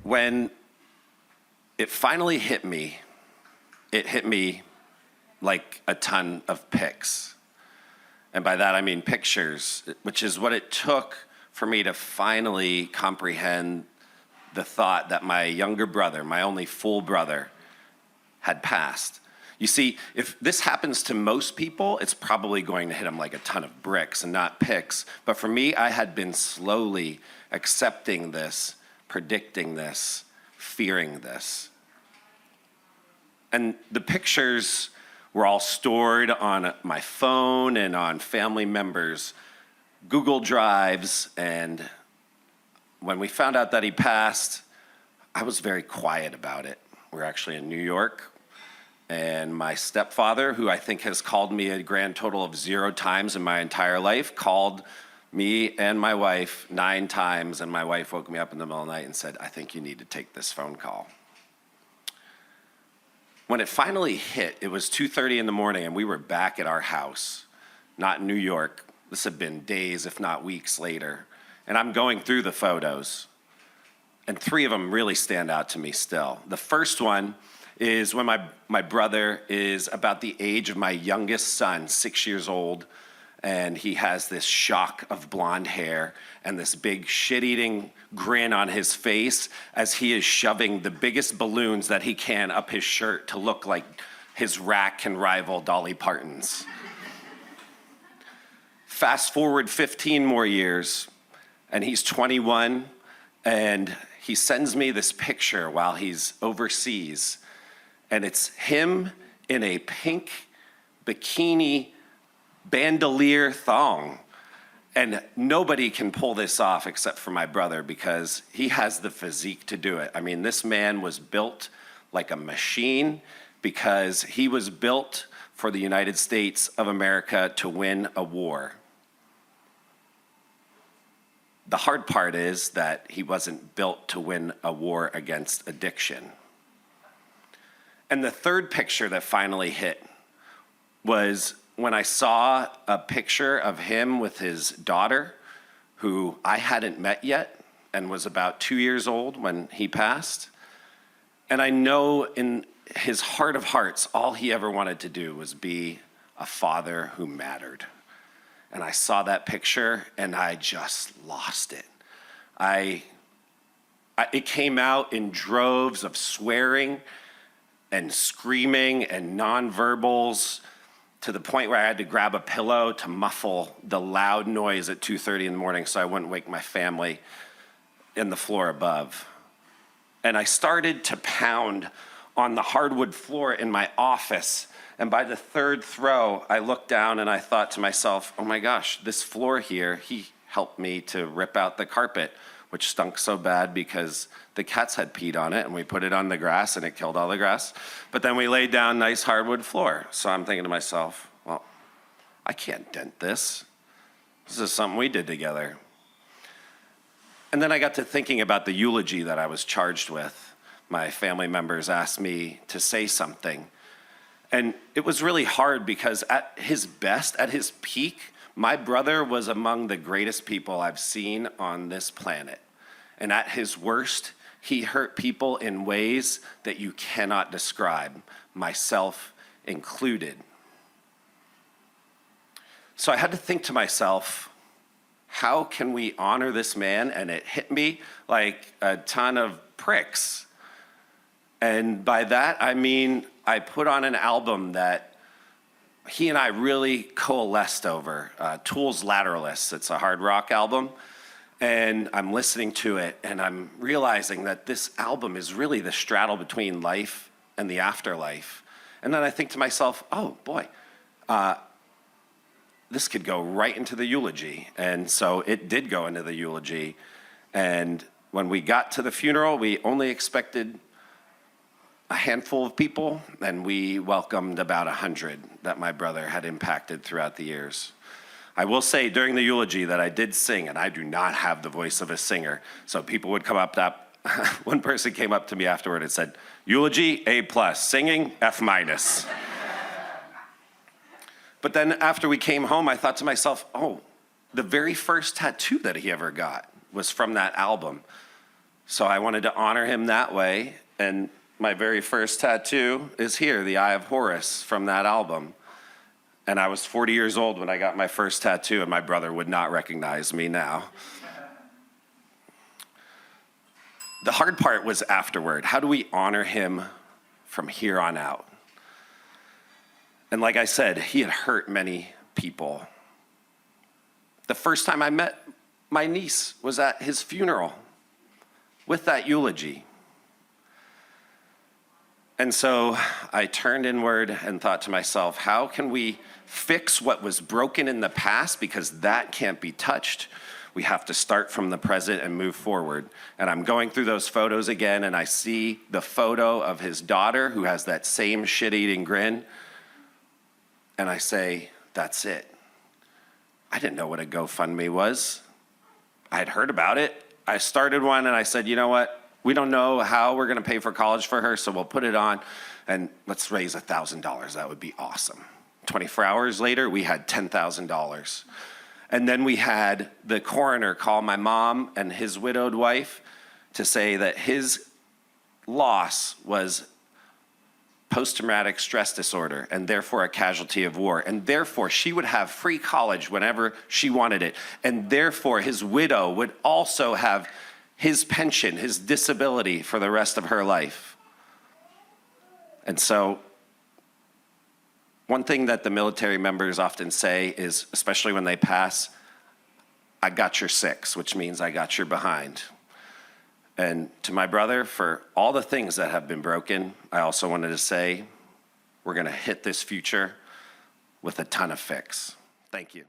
When it finally hit me, it hit me like a ton of pics. And by that I mean pictures, which is what it took for me to finally comprehend the thought that my younger brother, my only full brother, had passed. You see, if this happens to most people, it's probably going to hit them like a ton of bricks and not pics. But for me, I had been slowly accepting this, predicting this, fearing this. And the pictures were all stored on my phone and on family members' Google Drives. And when we found out that he passed, I was very quiet about it. We're actually in New York. And my stepfather, who I think has called me a grand total of 0 times in my entire life, called me and my wife 9 times. And my wife woke me up in the middle of the night and said, "I think you need to take this phone call." When it finally hit, it was 2:30 in the morning, and we were back at our house, not in New York. This had been days, if not weeks later. And I'm going through the photos, and 3 of them really stand out to me still. The first one is when my brother is about the age of my youngest son, 6 years old, and he has this shock of blonde hair and this big shit-eating grin on his face as he is shoving the biggest balloons that he can up his shirt to look like his rack can rival Dolly Parton's. Fast forward 15 more years, and he's 21, and he sends me this picture while he's overseas, and it's him in a pink bikini bandolier thong. And nobody can pull this off except for my brother because he has the physique to do it. I mean, this man was built like a machine because he was built for the United States of America to win a war. The hard part is that he wasn't built to win a war against addiction. And the third picture that finally hit was when I saw a picture of him with his daughter, who I hadn't met yet and was about 2 years old when he passed. And I know in his heart of hearts, all he ever wanted to do was be a father who mattered. And I saw that picture and I just lost it. It came out in droves of swearing and screaming and nonverbals, to the point where I had to grab a pillow to muffle the loud noise at 2:30 in the morning so I wouldn't wake my family in the floor above. And I started to pound on the hardwood floor in my office. And by the 3rd throw, I looked down and I thought to myself, oh my gosh, this floor here, he helped me to rip out the carpet, which stunk so bad because the cats had peed on it, and we put it on the grass and it killed all the grass. But then we laid down nice hardwood floor. So I'm thinking to myself, well, I can't dent this. This is something we did together. And then I got to thinking about the eulogy that I was charged with. My family members asked me to say something. And it was really hard because at his best, at his peak, my brother was among the greatest people I've seen on this planet. And at his worst, he hurt people in ways that you cannot describe, myself included. So I had to think to myself, how can we honor this man? And it hit me like a ton of pricks. And by that, I mean, I put on an album that he and I really coalesced over, Tool's Lateralus. It's a hard rock album. And I'm listening to it, and I'm realizing that this album is really the straddle between life and the afterlife. And then I think to myself, oh boy, this could go right into the eulogy. And so it did go into the eulogy. And when we got to the funeral, we only expected a handful of people, and we welcomed about 100 that my brother had impacted throughout the years. I will say during the eulogy that I did sing, and I do not have the voice of a singer. So people would come up, one person came up to me afterward and said, eulogy, A+, singing, F-. But then after we came home, I thought to myself, oh, the very first tattoo that he ever got was from that album. So I wanted to honor him that way, and my very first tattoo is here, the Eye of Horus from that album. And I was 40 years old when I got my first tattoo, and my brother would not recognize me now. The hard part was afterward. How do we honor him from here on out? And like I said, he had hurt many people. The first time I met my niece was at his funeral with that eulogy. And so I turned inward and thought to myself, how can we fix what was broken in the past? Because that can't be touched. We have to start from the present and move forward. And I'm going through those photos again, and I see the photo of his daughter who has that same shit-eating grin. And I say, that's it. I didn't know what a GoFundMe was. I had heard about it. I started one, and I said, you know what? We don't know how we're going to pay for college for her, so we'll put it on, and let's raise $1,000. That would be awesome. 24 hours later, we had $10,000. And then we had the coroner call my mom and his widowed wife to say that his loss was post-traumatic stress disorder and therefore a casualty of war. And therefore, she would have free college whenever she wanted it. And therefore, his widow would also have his pension, his disability for the rest of her life. And so one thing that the military members often say is, especially when they pass, I got your six, which means I got your behind. And to my brother, for all the things that have been broken, I also wanted to say, we're going to hit this future with a ton of fix. Thank you.